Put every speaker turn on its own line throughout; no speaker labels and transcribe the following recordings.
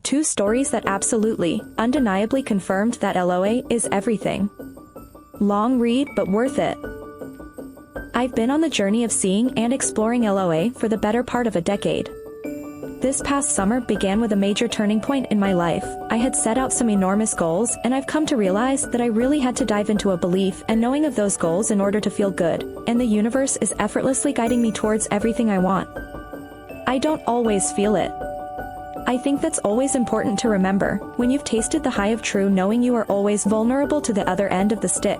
2 stories that absolutely, undeniably confirmed that LOA is everything. Long read but worth it. I've been on the journey of seeing and exploring LOA for the better part of a decade. This past summer began with a major turning point in my life. I had set out some enormous goals, and I've come to realize that I really had to dive into a belief and knowing of those goals in order to feel good, and the universe is effortlessly guiding me towards everything I want. I don't always feel it. I think that's always important to remember, when you've tasted the high of true knowing you are always vulnerable to the other end of the stick.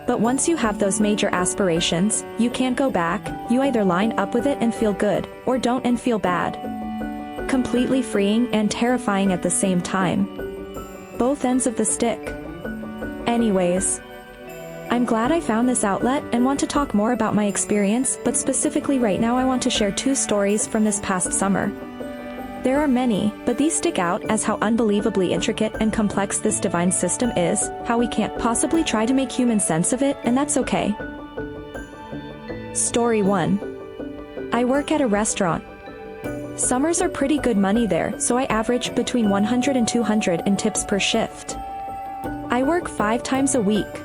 But once you have those major aspirations, you can't go back. You either line up with it and feel good, or don't and feel bad. Completely freeing and terrifying at the same time. Both ends of the stick. Anyways, I'm glad I found this outlet and want to talk more about my experience, but specifically right now I want to share 2 stories from this past summer. There are many, but these stick out as how unbelievably intricate and complex this divine system is, how we can't possibly try to make human sense of it, and that's okay. Story 1. I work at a restaurant. Summers are pretty good money there, so I average between 100 and 200 in tips per shift. I work 5 times a week.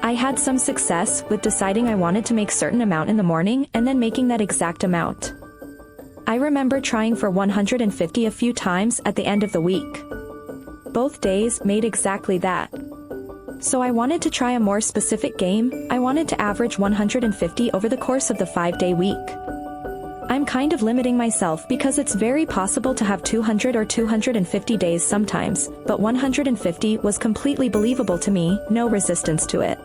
I had some success with deciding I wanted to make certain amount in the morning and then making that exact amount. I remember trying for 150 a few times at the end of the week. Both days made exactly that. So I wanted to try a more specific game. I wanted to average 150 over the course of the 5-day week. I'm kind of limiting myself because it's very possible to have 200 or 250 days sometimes, but 150 was completely believable to me, no resistance to it.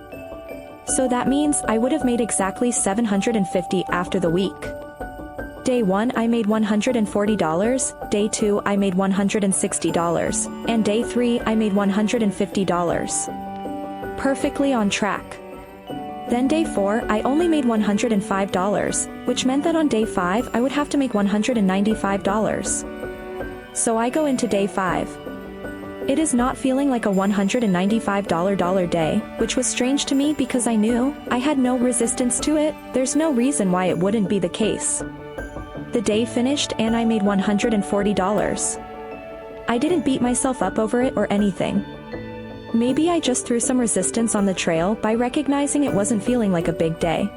So that means I would have made exactly 750 after the week. Day 1 I made $140, day 2 I made $160, and day 3 I made $150. Perfectly on track. Then day 4 I only made $105, which meant that on day 5 I would have to make $195. So I go into day 5. It is not feeling like a $195 day, which was strange to me because I knew I had no resistance to it. There's no reason why it wouldn't be the case. The day finished and I made $140. I didn't beat myself up over it or anything. Maybe I just threw some resistance on the trail by recognizing it wasn't feeling like a big day.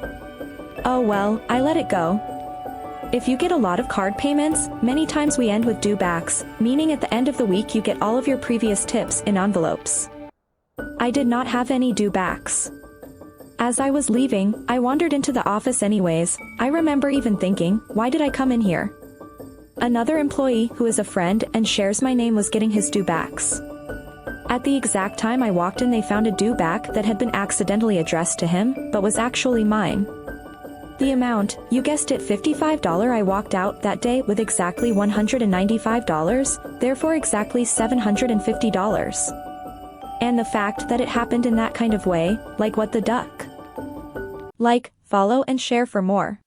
Oh well, I let it go. If you get a lot of card payments, many times we end with due backs, meaning at the end of the week you get all of your previous tips in envelopes. I did not have any due backs. As I was leaving, I wandered into the office anyways. I remember even thinking, why did I come in here? Another employee who is a friend and shares my name was getting his due backs. At the exact time I walked in they found a due back that had been accidentally addressed to him, but was actually mine. The amount, you guessed it, $55. I walked out that day with exactly $195, therefore exactly $750. And the fact that it happened in that kind of way, like what the duck. Like, follow and share for more.